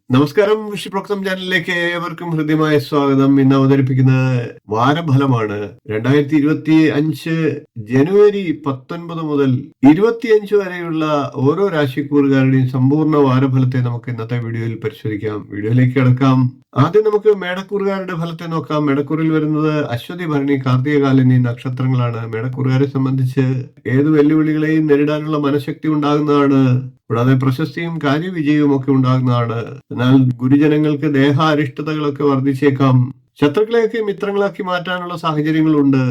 നമസ്കാരം. ഋഷിപ്രോക്തം ചാനലിലേക്ക് ഏവർക്കും ഹൃദ്യമായ സ്വാഗതം. ഇന്ന് അവതരിപ്പിക്കുന്നത് വാരഫലമാണ്. 2025 ജനുവരി 19 മുതൽ 25 വരെയുള്ള ഓരോ രാശിക്കൂറുകാരുടെയും സമ്പൂർണ്ണ വാരഫലത്തെ നമുക്ക് ഇന്നത്തെ വീഡിയോയിൽ പരിശോധിക്കാം. വീഡിയോയിലേക്ക് കിടക്കാം. ആദ്യം നമുക്ക് മേടക്കൂറുകാരുടെ ഫലത്തെ നോക്കാം. മേടക്കൂറിൽ വരുന്നത് അശ്വതി, ഭരണി, കാർത്തികകാൽ എന്നീ നക്ഷത്രങ്ങളാണ്. മേടക്കൂറുകാരെ സംബന്ധിച്ച് ഏത് വെല്ലുവിളികളെയും നേരിടാനുള്ള മനഃശക്തി ഉണ്ടാകുന്നതാണ്. കൂടാതെ പ്രശസ്തിയും കാര്യവിജയവും ഒക്കെ ഉണ്ടാകുന്നതാണ്. എന്നാൽ ഗുരുജനങ്ങൾക്ക് ദേഹാരിഷ്ടതകളൊക്കെ വർദ്ധിച്ചേക്കാം. ശത്രുക്കളെയൊക്കെ മിത്രങ്ങളാക്കി മാറ്റാനുള്ള സാഹചര്യങ്ങളുണ്ട്.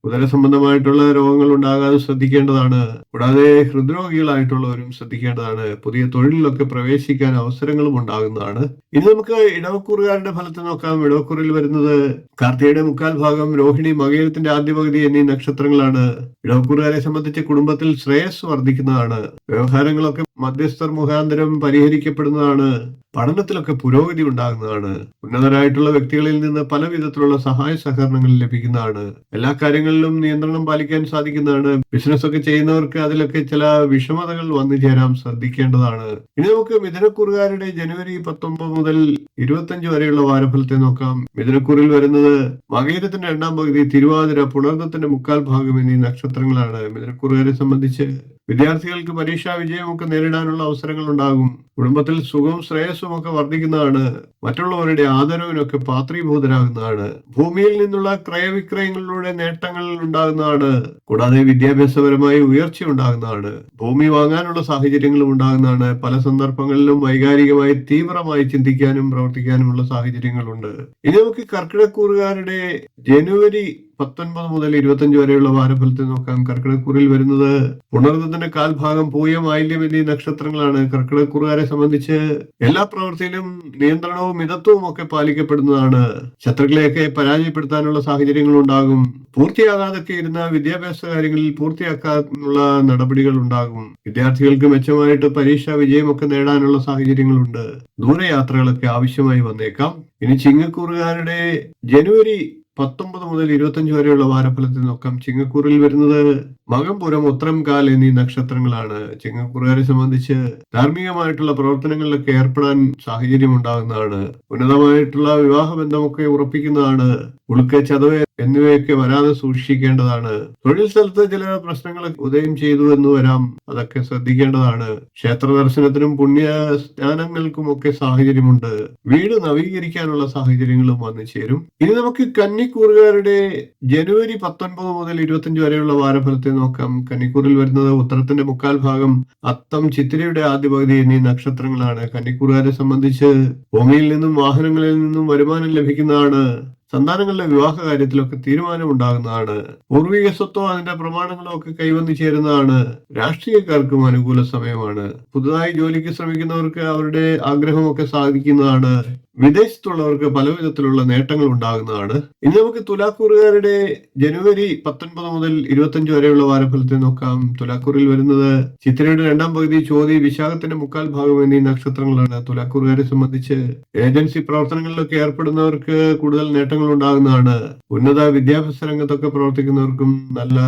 ഉദര സംബന്ധമായിട്ടുള്ള രോഗങ്ങൾ ഉണ്ടാകാതെ ശ്രദ്ധിക്കേണ്ടതാണ്. കൂടാതെ ഹൃദ്രോഗികളായിട്ടുള്ളവരും ശ്രദ്ധിക്കേണ്ടതാണ്. പുതിയ തൊഴിലിലൊക്കെ പ്രവേശിക്കാൻ അവസരങ്ങളും ഉണ്ടാകുന്നതാണ്. ഇനി നമുക്ക് ഇടവക്കൂറുകാരുടെ ഫലത്തെ നോക്കാം. ഇടവക്കൂറിൽ വരുന്നത് കാർത്തികയുടെ മുക്കാൽ ഭാഗം, രോഹിണി, മകയിരത്തിന്റെ ആദ്യ പകുതി എന്നീ നക്ഷത്രങ്ങളാണ്. ഇടവക്കൂറുകാരെ സംബന്ധിച്ച് കുടുംബത്തിൽ ശ്രേയസ് വർദ്ധിക്കുന്നതാണ്. വ്യവഹാരങ്ങളൊക്കെ മധ്യസ്ഥർ മുഖാന്തരം പരിഹരിക്കപ്പെടുന്നതാണ്. പഠനത്തിലൊക്കെ പുരോഗതി ഉണ്ടാകുന്നതാണ്. ഉന്നതരായിട്ടുള്ള വ്യക്തികളിൽ നിന്ന് പല വിധത്തിലുള്ള സഹായ സഹകരണങ്ങൾ ലഭിക്കുന്നതാണ്. എല്ലാ കാര്യങ്ങളിലും നിയന്ത്രണം പാലിക്കാൻ സാധിക്കുന്നതാണ്. ബിസിനസ് ഒക്കെ ചെയ്യുന്നവർക്ക് അതിലൊക്കെ ചില വിഷമതകൾ വന്നു ചേരാൻ ശ്രദ്ധിക്കേണ്ടതാണ്. ഇനി നമുക്ക് മിഥുനക്കൂറുകാരുടെ ജനുവരി 19 മുതൽ 25 വരെയുള്ള വാരഫലത്തെ നോക്കാം. മിഥുനക്കൂറിൽ വരുന്നത് മകയിരത്തിന്റെ രണ്ടാം പകുതി, തിരുവാതിര, പുണർന്നത്തിന്റെ മുക്കാൽ ഭാഗം എന്നീ നക്ഷത്രങ്ങളാണ്. മിഥുനക്കൂറുകാരെ സംബന്ധിച്ച് വിദ്യാർത്ഥികൾക്ക് പരീക്ഷാ വിജയമൊക്കെ നേരിടാനുള്ള അവസരങ്ങൾ ഉണ്ടാകും. കുടുംബത്തിൽ സുഖവും ശ്രേയസ്സും ഒക്കെ വർദ്ധിക്കുന്നതാണ്. മറ്റുള്ളവരുടെ ആദരവിനൊക്കെ പാത്രീഭൂതരാകുന്നതാണ്. ഭൂമിയിൽ നിന്നുള്ള ക്രയവിക്രയങ്ങളിലൂടെ നേട്ടങ്ങൾ ഉണ്ടാകുന്നതാണ്. കൂടാതെ വിദ്യാഭ്യാസപരമായി ഉയർച്ച ഉണ്ടാകുന്നതാണ്. ഭൂമി വാങ്ങാനുള്ള സാഹചര്യങ്ങളും ഉണ്ടാകുന്നതാണ്. പല സന്ദർഭങ്ങളിലും വൈകാരികമായി തീവ്രമായി ചിന്തിക്കാനും പ്രവർത്തിക്കാനുമുള്ള സാഹചര്യങ്ങളുണ്ട്. ഇനി നമുക്ക് കർക്കിടക്കൂറുകാരുടെ ജനുവരി 19 മുതൽ 25 വരെയുള്ള വാരഫലത്തെ നോക്കാം. കർക്കിടക്കൂറിൽ വരുന്നത് പുണർന്നത്തിന്റെ കാൽഭാഗം, പൂയം, ആയില്യം എന്നീ നക്ഷത്രങ്ങളാണ്. കർക്കിടക്കൂറുകാരെ സംബന്ധിച്ച് എല്ലാ പ്രവൃത്തിയിലും നിയന്ത്രണവും മിതത്വവും ഒക്കെ പാലിക്കപ്പെടുന്നതാണ്. ശത്രുക്കളെയൊക്കെ പരാജയപ്പെടുത്താനുള്ള സാഹചര്യങ്ങൾ ഉണ്ടാകും. പൂർത്തിയാകാതൊക്കെ ഇരുന്ന വിദ്യാഭ്യാസ കാര്യങ്ങളിൽ പൂർത്തിയാക്കാനുള്ള നടപടികൾ ഉണ്ടാകും. വിദ്യാർത്ഥികൾക്ക് മെച്ചമായിട്ട് പരീക്ഷാ വിജയമൊക്കെ നേടാനുള്ള സാഹചര്യങ്ങളുണ്ട്. ദൂരയാത്രകളൊക്കെ ആവശ്യമായി വന്നേക്കാം. ഇനി ചിങ്ങക്കൂറുകാരുടെ ജനുവരി 19 മുതൽ 25 വരെയുള്ള വാരഫലത്തെ നോക്കാം. ചിങ്ങക്കൂറിൽ വരുന്നത് മകം, പുരം, ഉത്രം, കാൽ എന്നീ നക്ഷത്രങ്ങളാണ്. ചിങ്ങക്കൂറുകാരെ സംബന്ധിച്ച് ധാർമ്മികമായിട്ടുള്ള പ്രവർത്തനങ്ങളിലൊക്കെ ഏർപ്പെടാൻ സാഹചര്യം ഉണ്ടാകുന്നതാണ്. ഉന്നതമായിട്ടുള്ള വിവാഹ ബന്ധമൊക്കെ ഉറപ്പിക്കുന്നതാണ്. ഉളുക്ക്, ചതവ് എന്നിവയൊക്കെ വരാതെ സൂക്ഷിക്കേണ്ടതാണ്. തൊഴിൽ സ്ഥലത്ത് ചില പ്രശ്നങ്ങൾ ഉദയം ചെയ്തു എന്ന് വരാം. അതൊക്കെ ശ്രദ്ധിക്കേണ്ടതാണ്. ക്ഷേത്ര ദർശനത്തിനും പുണ്യ സ്നാനങ്ങൾക്കും ഒക്കെ സാഹചര്യമുണ്ട്. വീട് നവീകരിക്കാനുള്ള സാഹചര്യങ്ങളും വന്നു ചേരും. ഇനി നമുക്ക് കന്നിക്കൂറുകാരുടെ ജനുവരി 19 മുതൽ 25 വരെയുള്ള വാരഫലത്തെ നോക്കാം. കന്നിക്കൂറിൽ വരുന്നത് ഉത്തരത്തിന്റെ മുക്കാൽ ഭാഗം, അത്തം, ചിത്തിരയുടെ ആദ്യ പകുതി എന്നീ നക്ഷത്രങ്ങളാണ്. കന്നിക്കൂറുകാരെ സംബന്ധിച്ച് ഭൂമിയിൽ നിന്നും വാഹനങ്ങളിൽ നിന്നും വരുമാനം ലഭിക്കുന്നതാണ്. സന്താനങ്ങളുടെ വിവാഹ കാര്യത്തിലൊക്കെ തീരുമാനം ഉണ്ടാകുന്നതാണ്. പൂർവിക സ്വത്തോ അതിന്റെ പ്രമാണങ്ങളോ ഒക്കെ കൈവന്നു ചേരുന്നതാണ്. രാഷ്ട്രീയക്കാർക്കും അനുകൂല സമയമാണ്. പുതുതായി ജോലിക്ക് ശ്രമിക്കുന്നവർക്ക് അവരുടെ ആഗ്രഹമൊക്കെ സാധിക്കുന്നതാണ്. വിദേശത്തുള്ളവർക്ക് പല വിധത്തിലുള്ള നേട്ടങ്ങൾ ഉണ്ടാകുന്നതാണ്. ഇനി നമുക്ക് തുലാക്കൂറുകാരുടെ ജനുവരി 19 മുതൽ 25 വരെയുള്ള വാരഫലത്തെ നോക്കാം. തുലാക്കൂറിൽ വരുന്നത് ചിത്തിരയുടെ രണ്ടാം പകുതി, ചോതി, വിശാഖത്തിന്റെ മുക്കാൽ ഭാഗം എന്നീ നക്ഷത്രങ്ങളാണ്. തുലാക്കൂറുകാരെ സംബന്ധിച്ച് ഏജൻസി പ്രവർത്തനങ്ങളിലൊക്കെ ഏർപ്പെടുന്നവർക്ക് കൂടുതൽ നേട്ടങ്ങൾ ഉണ്ടാകുന്നതാണ്. ഉന്നത വിദ്യാഭ്യാസ രംഗത്തൊക്കെ പ്രവർത്തിക്കുന്നവർക്കും നല്ല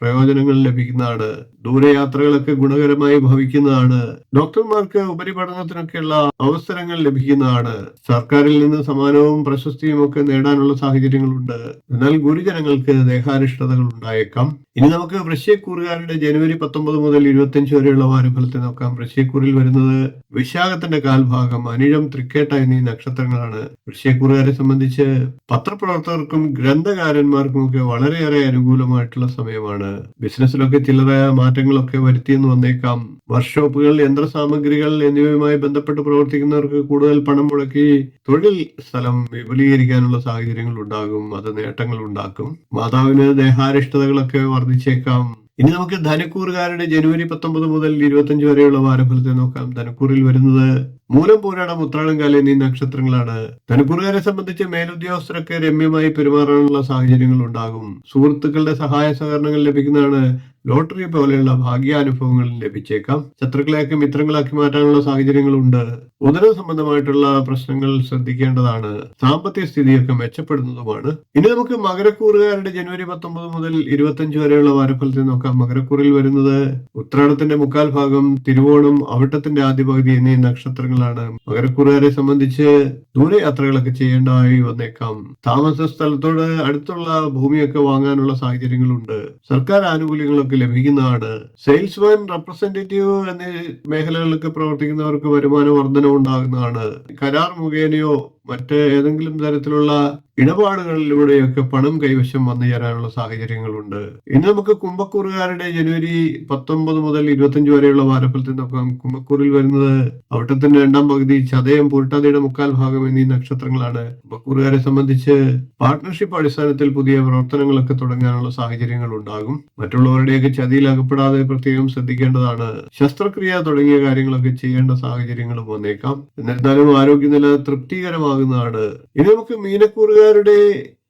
പ്രയോജനങ്ങൾ ലഭിക്കുന്നതാണ്. ദൂരയാത്രകളൊക്കെ ഗുണകരമായി ഭവിക്കുന്നതാണ്. ഡോക്ടർമാർക്ക് ഉപരിപഠനത്തിനൊക്കെയുള്ള അവസരങ്ങൾ ലഭിക്കുന്നതാണ്. സർക്കാരിൽ നിന്ന് സമ്മാനവും പ്രശസ്തിയും ഒക്കെ നേടാനുള്ള സാഹചര്യങ്ങളുണ്ട്. എന്നാൽ ഗുരുജനങ്ങൾക്ക് ദേഹാരിഷ്ടതകൾ ഉണ്ടായേക്കാം. ഇനി നമുക്ക് വൃശ്ചികക്കൂറുകാരുടെ ജനുവരി 19 മുതൽ 25 വരെയുള്ള വാരഫലത്തെ നോക്കാം. വൃശ്ചികക്കൂറിൽ വരുന്നത് വിശാഖത്തിന്റെ കാൽഭാഗം, അനിഴം, തൃക്കേട്ട എന്നീ നക്ഷത്രങ്ങളാണ്. വൃശ്ചികക്കൂറുകാരെ സംബന്ധിച്ച് പത്രപ്രവർത്തകർക്കും ഗ്രന്ഥകാരന്മാർക്കും ഒക്കെ വളരെയേറെ അനുകൂലമായിട്ടുള്ള സമയമാണ്. ബിസിനസ്സിലൊക്കെ ചില്ലറ മാറ്റങ്ങളൊക്കെ വരുത്തിയെന്ന് വന്നേക്കാം. വർക്ക്ഷോപ്പുകൾ, യന്ത്രസാമഗ്രികൾ എന്നിവയുമായി ബന്ധപ്പെട്ട് പ്രവർത്തിക്കുന്നവർക്ക് കൂടുതൽ പണം മുടക്കി തൊഴിൽ സ്ഥലം വിപുലീകരിക്കാനുള്ള സാഹചര്യങ്ങൾ ഉണ്ടാകും. അത് നേട്ടങ്ങൾ ഉണ്ടാക്കും. മാതാവിന് ദേഹാരിഷ്ടതകളൊക്കെ വർദ്ധിച്ചേക്കാം. ഇനി നമുക്ക് ധനുക്കൂറുകാരുടെ ജനുവരി 19 മുതൽ 25 വരെയുള്ള വാരഫലത്തെ നോക്കാം. ധനുക്കൂറിൽ വരുന്നത് മൂലം, പൂരാടം, ഉത്രാടം, കാലം എന്നീ നക്ഷത്രങ്ങളാണ്. ധനുക്കൂറുകാരെ സംബന്ധിച്ച് മേലുദ്യോഗസ്ഥരൊക്കെ രമ്യമായി പെരുമാറാനുള്ള സാഹചര്യങ്ങൾ ഉണ്ടാകും. സുഹൃത്തുക്കളുടെ സഹായ സഹകരണങ്ങൾ ലഭിക്കുന്നതാണ്. ലോട്ടറി പോലെയുള്ള ഭാഗ്യാനുഭവങ്ങൾ ലഭിച്ചേക്കാം. ശത്രുക്കളെയൊക്കെ മിത്രങ്ങളാക്കി മാറ്റാനുള്ള സാഹചര്യങ്ങളുണ്ട്. ഉദര സംബന്ധമായിട്ടുള്ള പ്രശ്നങ്ങൾ ശ്രദ്ധിക്കേണ്ടതാണ്. സാമ്പത്തിക സ്ഥിതിയൊക്കെ മെച്ചപ്പെടുന്നതുമാണ്. ഇനി നമുക്ക് മകരക്കൂറുകാരുടെ ജനുവരി 19 മുതൽ 25 വരെയുള്ള വാരഫലത്തെ നോക്കാം. മകരക്കൂറിൽ വരുന്നത് ഉത്രാടത്തിന്റെ മുക്കാൽ ഭാഗം, തിരുവോണം, അവിട്ടത്തിന്റെ ആദ്യ പകുതി എന്നീ നക്ഷത്രങ്ങളാണ്. മകരക്കൂറുകാരെ സംബന്ധിച്ച് ദൂരയാത്രകളൊക്കെ ചെയ്യേണ്ടതായി വന്നേക്കാം. താമസ സ്ഥലത്തോട് അടുത്തുള്ള ഭൂമിയൊക്കെ വാങ്ങാനുള്ള സാഹചര്യങ്ങളുണ്ട്. സർക്കാർ ആനുകൂല്യങ്ങളൊക്കെ ലഭിക്കുന്നതാണ്. സെയിൽസ്മാൻ, റെപ്രസെന്റേറ്റീവ് എന്നീ മേഖലകളിലൊക്കെ പ്രവർത്തിക്കുന്നവർക്ക് വരുമാന വർധന ഉണ്ടാകുന്നതാണ്. കരാർ മുഖേനയോ മറ്റ് ഏതെങ്കിലും തരത്തിലുള്ള ഇടപാടുകളിലൂടെയൊക്കെ പണം കൈവശം വന്നു ചേരാനുള്ള സാഹചര്യങ്ങളുണ്ട്. ഇനി നമുക്ക് കുംഭക്കൂറുകാരുടെ ജനുവരി 19 മുതൽ 25 വരെയുള്ള വാരഫലത്തെ നോക്കാം. കുംഭക്കൂറിൽ വരുന്നത് അവിട്ടത്തിന്റെ രണ്ടാം പകുതി, ചതയം, പൂരട്ടാതിയുടെ മുക്കാൽ ഭാഗം എന്നീ നക്ഷത്രങ്ങളാണ്. കുംഭക്കൂറുകാരെ സംബന്ധിച്ച് പാർട്ട്ണർഷിപ്പ് അടിസ്ഥാനത്തിൽ പുതിയ പ്രവർത്തനങ്ങളൊക്കെ തുടങ്ങാനുള്ള സാഹചര്യങ്ങൾ ഉണ്ടാകും. മറ്റുള്ളവരുടെയൊക്കെ ചതിയിൽ അകപ്പെടാതെ പ്രത്യേകം ശ്രദ്ധിക്കേണ്ടതാണ്. ശസ്ത്രക്രിയ തുടങ്ങിയ കാര്യങ്ങളൊക്കെ ചെയ്യേണ്ട സാഹചര്യങ്ങളും വന്നേക്കാം. എന്നിരുന്നാലും ആരോഗ്യനില തൃപ്തികരമാകുന്നതാണ്. ഇനി നമുക്ക് മീനക്കൂറുകാരുടെ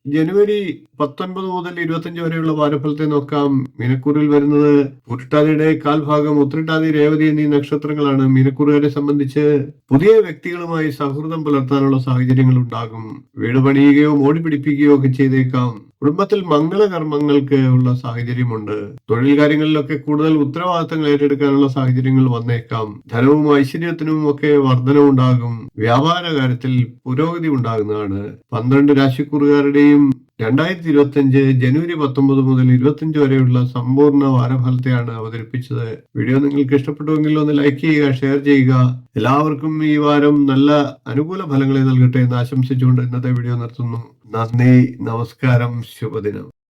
ജനുവരി 19 മുതൽ 25 വരെയുള്ള വാരഫലത്തെ നോക്കാം. മീനക്കൂറിൽ വരുന്നത് പൂരട്ടാതിയുടെ കാൽഭാഗം, ഉത്രട്ടാതി, രേവതി എന്നീ നക്ഷത്രങ്ങളാണ്. മീനക്കൂറുകാരെ സംബന്ധിച്ച് പുതിയ വ്യക്തികളുമായി സൗഹൃദം പുലർത്താനുള്ള സാഹചര്യങ്ങൾ ഉണ്ടാകും. വീട് പണിയുകയോ മോടി പിടിപ്പിക്കുകയോ ഒക്കെ ചെയ്തേക്കാം. കുടുംബത്തിൽ മംഗളകർമ്മങ്ങൾക്ക് ഉള്ള സാഹചര്യമുണ്ട്. തൊഴിൽ കാര്യങ്ങളിലൊക്കെ കൂടുതൽ ഉത്തരവാദിത്തങ്ങൾ ഏറ്റെടുക്കാനുള്ള സാഹചര്യങ്ങൾ വന്നേക്കാം. ധനവും ഐശ്വര്യത്തിനും ഒക്കെ വർധനവുണ്ടാകും. വ്യാപാര കാര്യത്തിൽ പുരോഗതി ഉണ്ടാകുന്നതാണ്. 12 രാശിക്കൂറുകാരുടെയും 2025 ജനുവരി 19 മുതൽ 25 വരെയുള്ള സമ്പൂർണ്ണ വാരഫലത്തെയാണ് അവതരിപ്പിച്ചത്. വീഡിയോ നിങ്ങൾക്ക് ഇഷ്ടപ്പെട്ടുവെങ്കിൽ ഒന്ന് ലൈക്ക് ചെയ്യുക, ഷെയർ ചെയ്യുക. എല്ലാവർക്കും ഈ വാരം നല്ല അനുകൂല ഫലങ്ങളെ നൽകട്ടെ എന്ന് ആശംസിച്ചുകൊണ്ട് ഇന്നത്തെ വീഡിയോ നിർത്തുന്നു. നന്ദി, നമസ്കാരം, ശുഭദിനം.